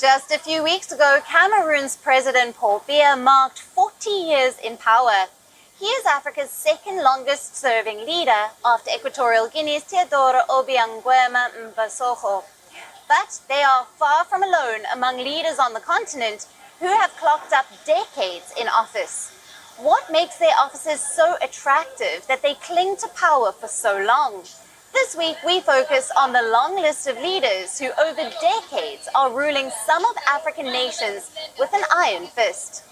Just a few weeks ago, Cameroon's President Paul Biya marked 40 years in power. He is Africa's second longest serving leader after Equatorial Guinea's Teodoro Obiang But they are far from alone among leaders on the continent who have clocked up decades in office. What makes their offices so attractive that they cling to power for so long? This week, we focus on the long list of leaders who over decades are ruling some of African nations with an iron fist.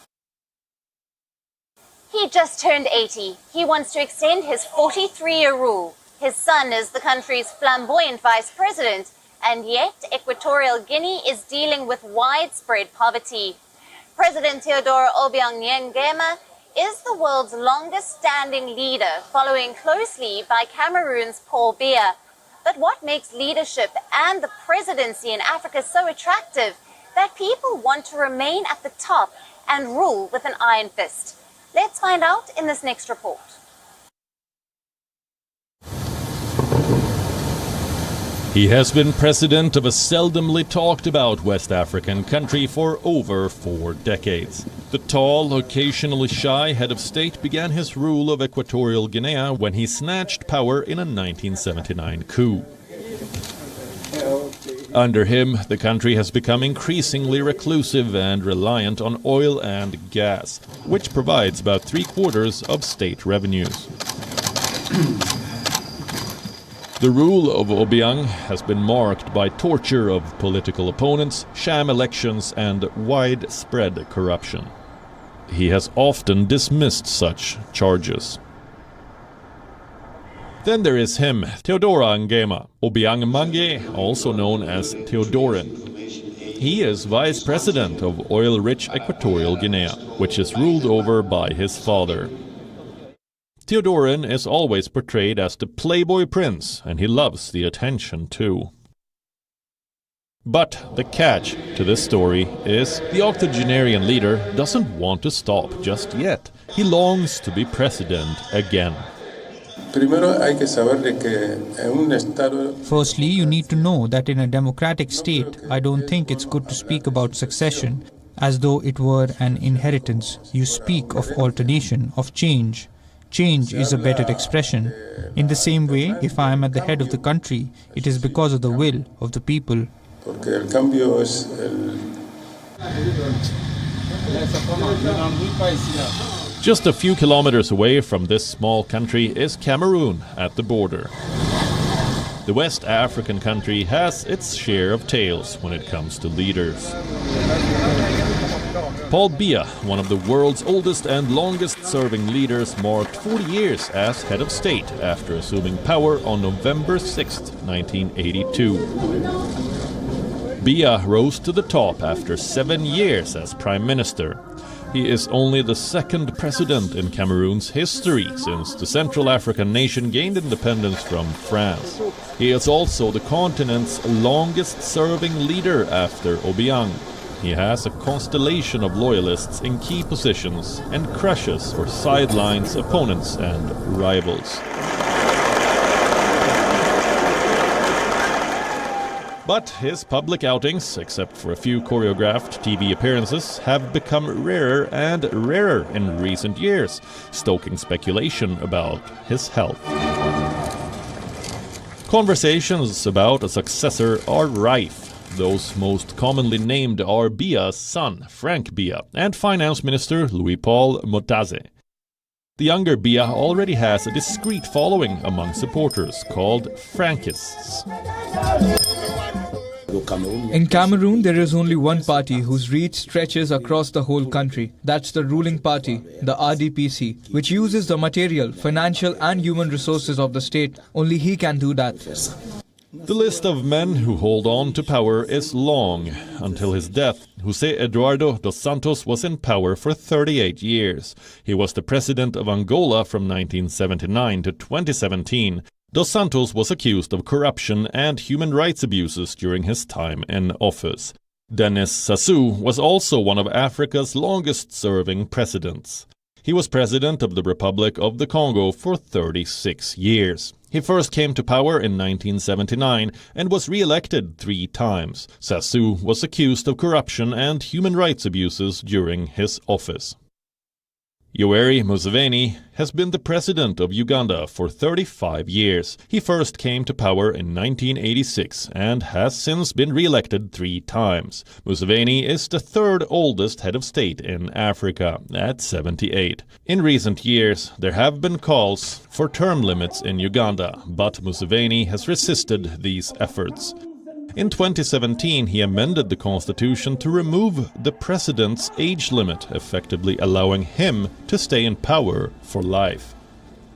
He just turned 80. He wants to extend his 43-year rule. His son is the country's flamboyant vice president, and yet Equatorial Guinea is dealing with widespread poverty. President Teodoro Obiang is the world's longest-standing leader, following closely by Cameroon's Paul Biya. But what makes leadership and the presidency in Africa so attractive that people want to remain at the top and rule with an iron fist? Let's find out in this next report. He has been president of a seldomly talked about West African country for over 4 decades. The tall, occasionally shy head of state began his rule of Equatorial Guinea when he snatched power in a 1979 coup. Under him, the country has become increasingly reclusive and reliant on oil and gas, which provides about 3/4 of state revenues. The rule of Obiang has been marked by torture of political opponents, sham elections, and widespread corruption. He has often dismissed such charges. Then there is him, Teodoro Obiang Mange, also known as Teodorin. He is vice president of oil-rich Equatorial Guinea, which is ruled over by his father. Teodorin is always portrayed as the playboy prince, and he loves the attention too. But the catch to this story is the octogenarian leader doesn't want to stop just yet. He longs to be president again. Firstly, you need to know that in a democratic state, I don't think it's good to speak about succession as though it were an inheritance. You speak of alternation, of change. Change is a better expression. In the same way, if I am at the head of the country, it is because of the will of the people. Just a few kilometers away from this small country is Cameroon at the border. The West African country has its share of tales when it comes to leaders. Paul Biya, one of the world's oldest and longest-serving leaders, marked 40 years as head of state after assuming power on November 6, 1982. Biya rose to the top after 7 years as prime minister. He is only the second president in Cameroon's history since the Central African nation gained independence from France. He is also the continent's longest-serving leader after Obiang. He has a constellation of loyalists in key positions and crushes or sidelines opponents and rivals. But his public outings, except for a few choreographed TV appearances, have become rarer and rarer in recent years, stoking speculation about his health. Conversations about a successor are rife. Those most commonly named are Biya's son, Frank Biya, and Finance Minister Louis-Paul Motaze. The younger Biya already has a discreet following among supporters called Frankists. In Cameroon, there is only one party whose reach stretches across the whole country. That's the ruling party, the RDPC, which uses the material, financial and human resources of the state. Only he can do that. The list of men who hold on to power is long. Until his death, José Eduardo dos Santos was in power for 38 years. He was the president of Angola from 1979 to 2017. Dos Santos was accused of corruption and human rights abuses during his time in office. Denis Sassou was also one of Africa's longest-serving presidents. He was president of the Republic of the Congo for 36 years. He first came to power in 1979 and was re-elected 3 times. Sassou was accused of corruption and human rights abuses during his office. Yoweri Museveni has been the president of Uganda for 35 years. He first came to power in 1986 and has since been re-elected 3 times. Museveni is the 3rd oldest head of state in Africa, at 78. In recent years, there have been calls for term limits in Uganda, but Museveni has resisted these efforts. In 2017, he amended the constitution to remove the president's age limit, effectively allowing him to stay in power for life.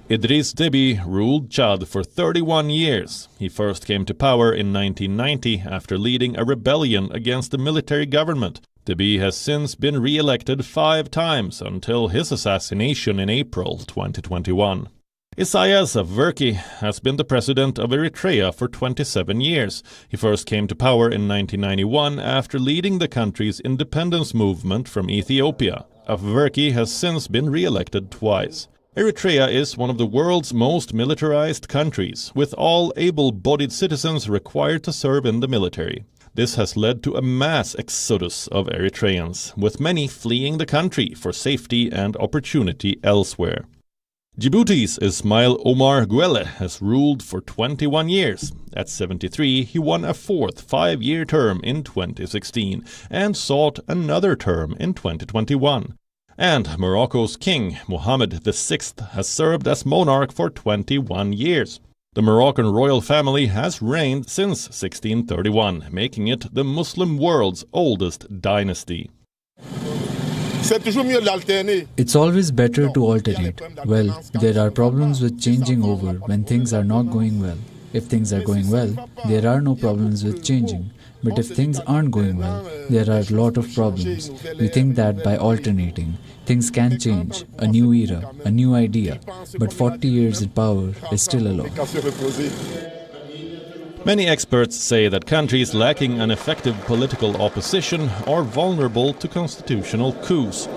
Idriss Déby ruled Chad for 31 years. He first came to power in 1990 after leading a rebellion against the military government. Déby has since been re-elected 5 times until his assassination in April 2021. Isaias Afwerki has been the president of Eritrea for 27 years. He first came to power in 1991 after leading the country's independence movement from Ethiopia. Afwerki has since been re-elected twice. Eritrea is one of the world's most militarized countries, with all able-bodied citizens required to serve in the military. This has led to a mass exodus of Eritreans, with many fleeing the country for safety and opportunity elsewhere. Djibouti's Ismail Omar Guelleh has ruled for 21 years. At 73, he won a 4th 5-year term in 2016 and sought another term in 2021. And Morocco's king, Mohammed VI, has served as monarch for 21 years. The Moroccan royal family has reigned since 1631, making it the Muslim world's oldest dynasty. It's always better to alternate. Well, there are problems with changing over when things are not going well. If things are going well, there are no problems with changing. But if things aren't going well, there are a lot of problems. We think that by alternating, things can change, a new era, a new idea. But 40 years in power is still a lot. Many experts say that countries lacking an effective political opposition are vulnerable to constitutional coups.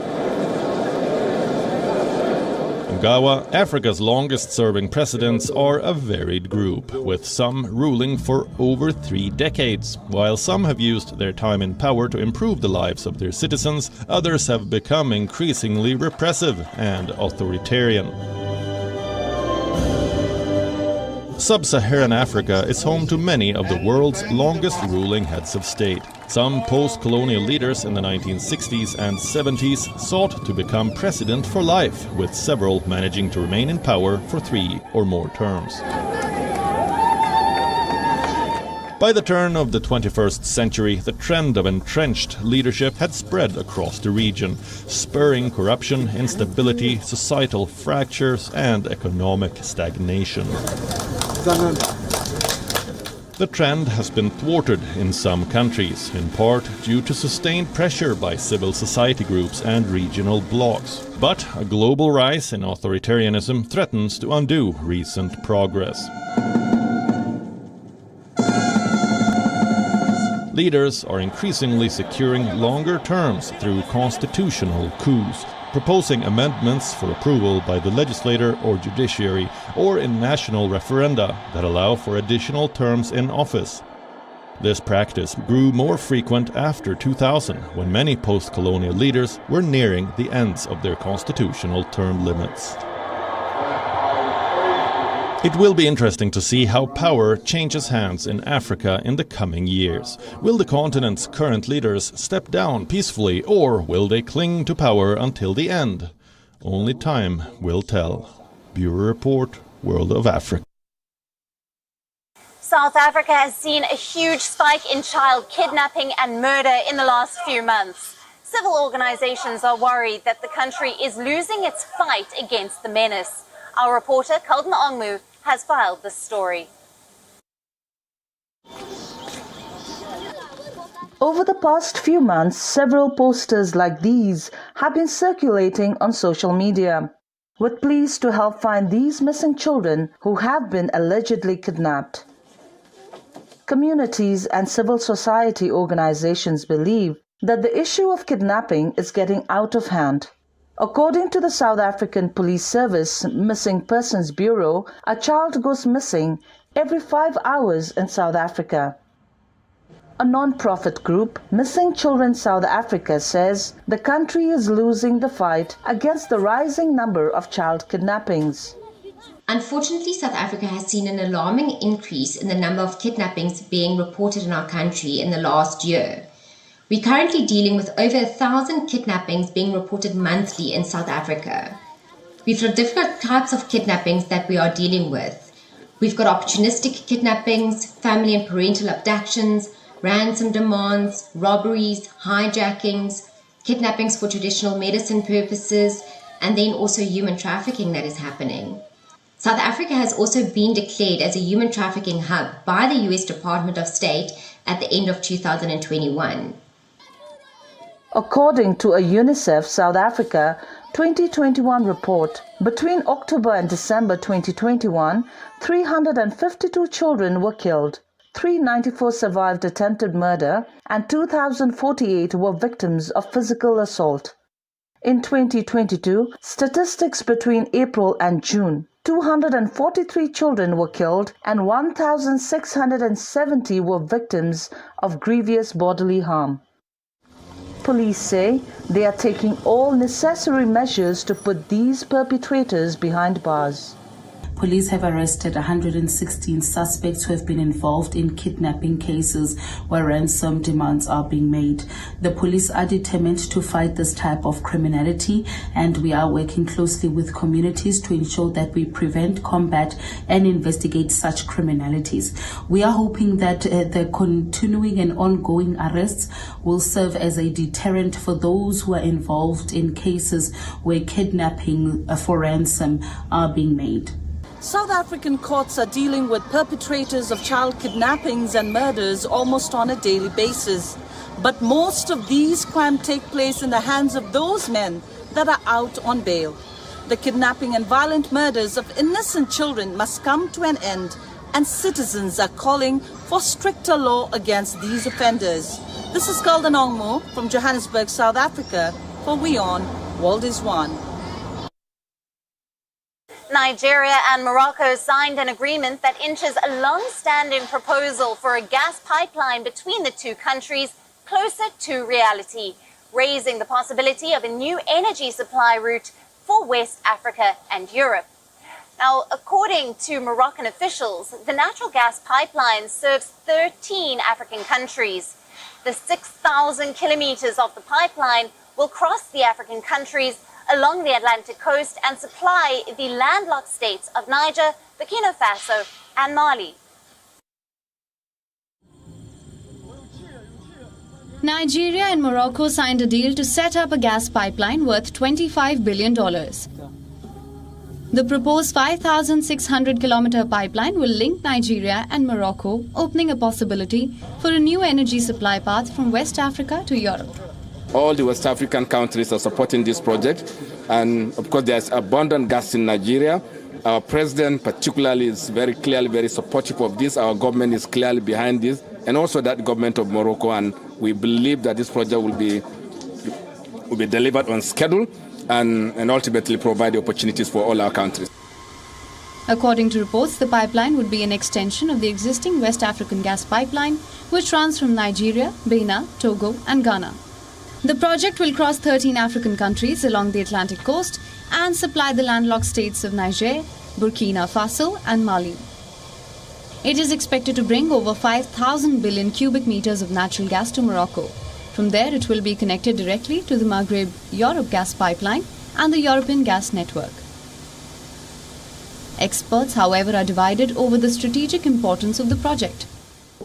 Gawa, Africa's longest-serving presidents are a varied group, with some ruling for over 3 decades. While some have used their time in power to improve the lives of their citizens, others have become increasingly repressive and authoritarian. Sub-Saharan Africa is home to many of the world's longest ruling heads of state. Some post-colonial leaders in the 1960s and 70s sought to become president for life, with several managing to remain in power for 3 or more terms. By the turn of the 21st century, the trend of entrenched leadership had spread across the region, spurring corruption, instability, societal fractures, and economic stagnation. The trend has been thwarted in some countries, in part due to sustained pressure by civil society groups and regional blocs. But a global rise in authoritarianism threatens to undo recent progress. Leaders are increasingly securing longer terms through constitutional coups, proposing amendments for approval by the legislature or judiciary, or in national referenda that allow for additional terms in office. This practice grew more frequent after 2000, when many post-colonial leaders were nearing the ends of their constitutional term limits. It will be interesting to see how power changes hands in Africa in the coming years. Will the continent's current leaders step down peacefully, or will they cling to power until the end? Only time will tell. Bureau Report, World of Africa. South Africa has seen a huge spike in child kidnapping and murder in the last few months. Civil organizations are worried that the country is losing its fight against the menace. Our reporter, Kalden Ongmu, has filed this story. Over the past few months, several posters like these have been circulating on social media, with pleas to help find these missing children who have been allegedly kidnapped. Communities and civil society organizations believe that the issue of kidnapping is getting out of hand. According to the South African Police Service Missing Persons Bureau, a child goes missing every 5 hours in South Africa. A non-profit group, Missing Children South Africa, says the country is losing the fight against the rising number of child kidnappings. Unfortunately, South Africa has seen an alarming increase in the number of kidnappings being reported in our country in the last year. We're currently dealing with over 1,000 kidnappings being reported monthly in South Africa. We've got different types of kidnappings that we are dealing with. We've got opportunistic kidnappings, family and parental abductions, ransom demands, robberies, hijackings, kidnappings for traditional medicine purposes, and then also human trafficking that is happening. South Africa has also been declared as a human trafficking hub by the US Department of State at the end of 2021. According to a UNICEF South Africa 2021 report, between October and December 2021, 352 children were killed, 394 survived attempted murder, and 2,048 were victims of physical assault. In 2022, statistics between April and June, 243 children were killed and 1,670 were victims of grievous bodily harm. Police say they are taking all necessary measures to put these perpetrators behind bars. Police have arrested 116 suspects who have been involved in kidnapping cases where ransom demands are being made. The police are determined to fight this type of criminality, and we are working closely with communities to ensure that we prevent, combat, and investigate such criminalities. We are hoping that the continuing and ongoing arrests will serve as a deterrent for those who are involved in cases where kidnapping for ransom are being made. South African courts are dealing with perpetrators of child kidnappings and murders almost on a daily basis. But most of these crimes take place in the hands of those men that are out on bail. The kidnapping and violent murders of innocent children must come to an end, and citizens are calling for stricter law against these offenders. This is Golden Ongmo from Johannesburg, South Africa for WION World is One. Nigeria and Morocco signed an agreement that inches a long-standing proposal for a gas pipeline between the two countries closer to reality, raising the possibility of a new energy supply route for West Africa and Europe. Now, according to Moroccan officials, the natural gas pipeline serves 13 African countries. The 6,000 kilometers of the pipeline will cross the African countries along the Atlantic coast and supply the landlocked states of Niger, Burkina Faso, and Mali. Nigeria and Morocco signed a deal to set up a gas pipeline worth $25 billion. The proposed 5,600-kilometer pipeline will link Nigeria and Morocco, opening a possibility for a new energy supply path from West Africa to Europe. All the West African countries are supporting this project, and of course there's abundant gas in Nigeria. Our president particularly is very clearly very supportive of this. Our government is clearly behind this, and also that government of Morocco, and we believe that this project will be delivered on schedule and ultimately provide the opportunities for all our countries. According to reports, the pipeline would be an extension of the existing West African gas pipeline, which runs from Nigeria, Benin, Togo, and Ghana. The project will cross 13 African countries along the Atlantic coast and supply the landlocked states of Niger, Burkina Faso, and Mali. It is expected to bring over 5,000 billion cubic meters of natural gas to Morocco. From there, it will be connected directly to the Maghreb-Europe gas pipeline and the European gas network. Experts, however, are divided over the strategic importance of the project.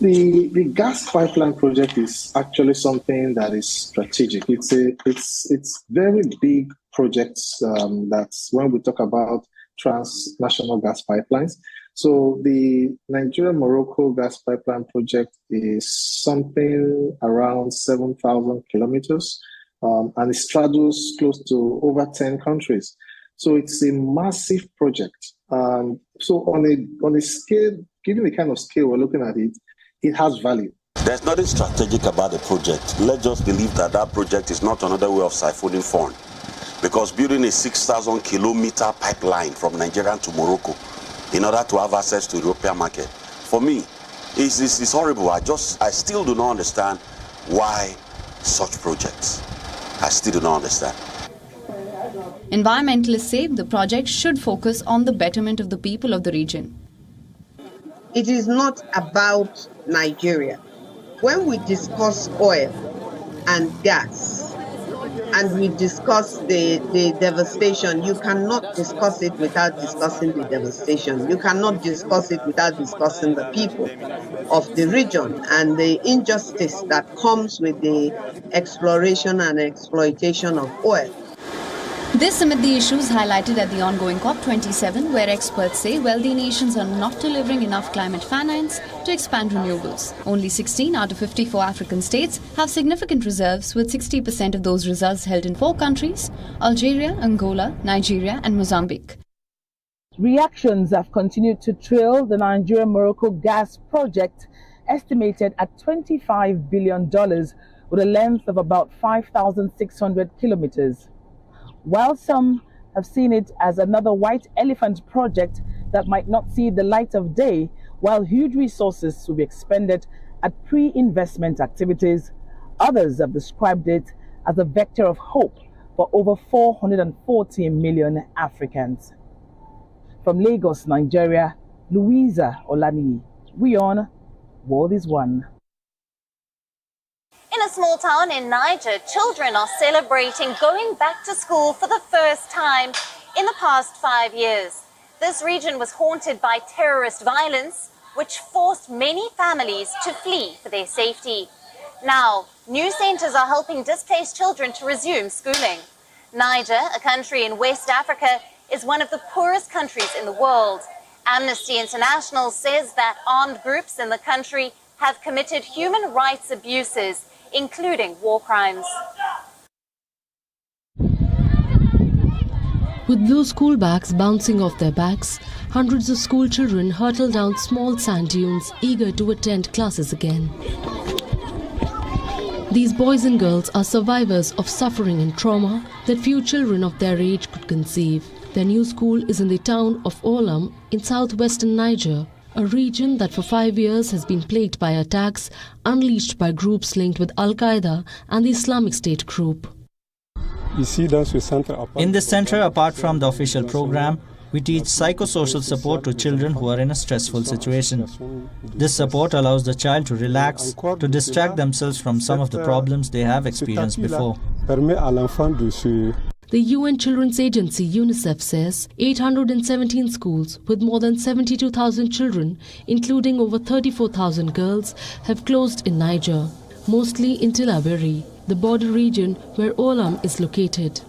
The gas pipeline project is actually something that is strategic. It's very big projects. That's when we talk about transnational gas pipelines. So the Nigeria-Morocco gas pipeline project is something around 7,000 kilometers, and it straddles close to over 10 countries. So it's a massive project. So on a scale, given the kind of scale we're looking at it has value. There's nothing strategic about the project. Let's just believe that that project is not another way of siphoning funds. Because building a 6,000-kilometer pipeline from Nigeria to Morocco in order to have access to the European market, for me, it's horrible. I still do not understand why such projects. I still do not understand. Environmentalists say the project should focus on the betterment of the people of the region. It is not about Nigeria. When we discuss oil and gas, and we discuss the devastation, you cannot discuss it without discussing the devastation. You cannot discuss it without discussing the people of the region and the injustice that comes with the exploration and exploitation of oil. This amid the issues highlighted at the ongoing COP27, where experts say wealthy nations are not delivering enough climate finance to expand renewables. Only 16 out of 54 African states have significant reserves, with 60% of those reserves held in 4 countries: Algeria, Angola, Nigeria and Mozambique. Reactions have continued to trail the Nigeria-Morocco gas project, estimated at $25 billion, with a length of about 5,600 kilometers. While some have seen it as another white elephant project that might not see the light of day, while huge resources will be expended at pre-investment activities, others have described it as a vector of hope for over 440 million Africans. From Lagos, Nigeria, Louisa Olani, WION, World is One. In a small town in Niger, children are celebrating going back to school for the first time in the past 5 years. This region was haunted by terrorist violence, which forced many families to flee for their safety. Now, new centers are helping displaced children to resume schooling. Niger, a country in West Africa, is one of the poorest countries in the world. Amnesty International says that armed groups in the country have committed human rights abuses, including war crimes. With blue school bags bouncing off their backs, hundreds of school children hurtle down small sand dunes, eager to attend classes again. These boys and girls are survivors of suffering and trauma that few children of their age could conceive. Their new school is in the town of Olam in southwestern Niger, a region that for 5 years has been plagued by attacks unleashed by groups linked with Al-Qaeda and the Islamic State group. In this center, apart from the official program, we teach psychosocial support to children who are in a stressful situation. This support allows the child to relax, to distract themselves from some of the problems they have experienced before. The UN Children's Agency UNICEF says 817 schools with more than 72,000 children, including over 34,000 girls, have closed in Niger, mostly in Tillaberi, the border region where Olam is located.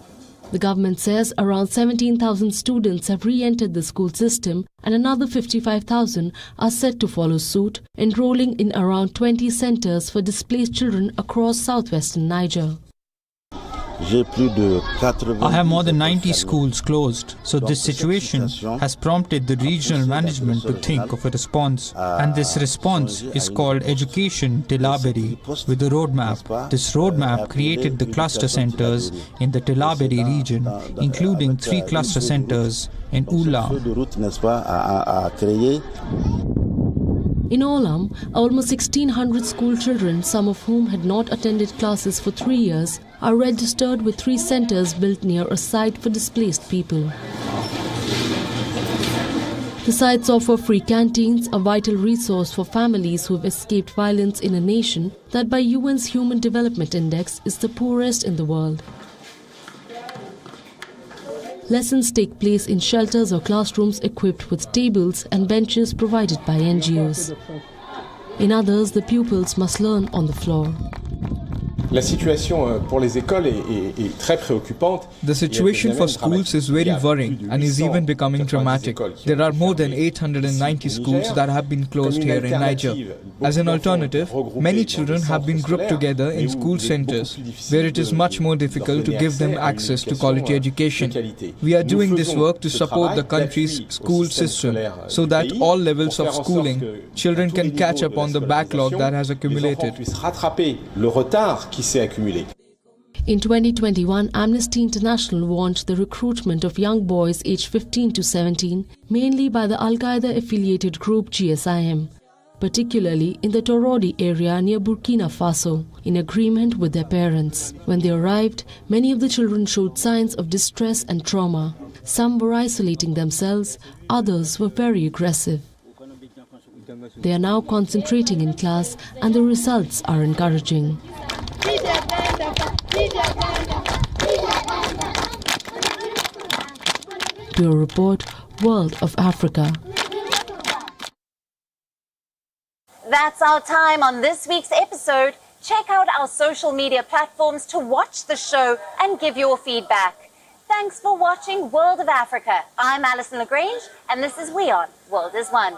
The government says around 17,000 students have re-entered the school system and another 55,000 are set to follow suit, enrolling in around 20 centers for displaced children across southwestern Niger. I have more than 90 schools closed, so this situation has prompted the regional management to think of a response. And this response is called Education Tillaberi with a roadmap. This roadmap created the cluster centers in the Tillaberi region, including 3 cluster centers in Olam. In Olam, almost 1,600 school children, some of whom had not attended classes for 3 years, are registered with 3 centers built near a site for displaced people. The sites offer free canteens, a vital resource for families who have escaped violence in a nation that by UN's Human Development Index is the poorest in the world. Lessons take place in shelters or classrooms equipped with tables and benches provided by NGOs. In others, the pupils must learn on the floor. La situation pour les écoles est très préoccupante. The situation for schools is very worrying and is even becoming dramatic. There are more than 890 schools that have been closed here in Niger. As an alternative, many children have been grouped together in school centers, where it is much more difficult to give them access to quality education. We are doing this work to support the country's school system, so that all levels of schooling, children can catch up on the backlog that has accumulated. In 2021, Amnesty International warned the recruitment of young boys aged 15 to 17, mainly by the Al-Qaeda-affiliated group GSIM, particularly in the Torodi area near Burkina Faso, in agreement with their parents. When they arrived, many of the children showed signs of distress and trauma. Some were isolating themselves, others were very aggressive. They are now concentrating in class and the results are encouraging. Bureau Report, World of Africa. That's our time on this week's episode. Check out our social media platforms to watch the show and give your feedback. Thanks for watching World of Africa. I'm Alison Lagrange, and this is WION World is One.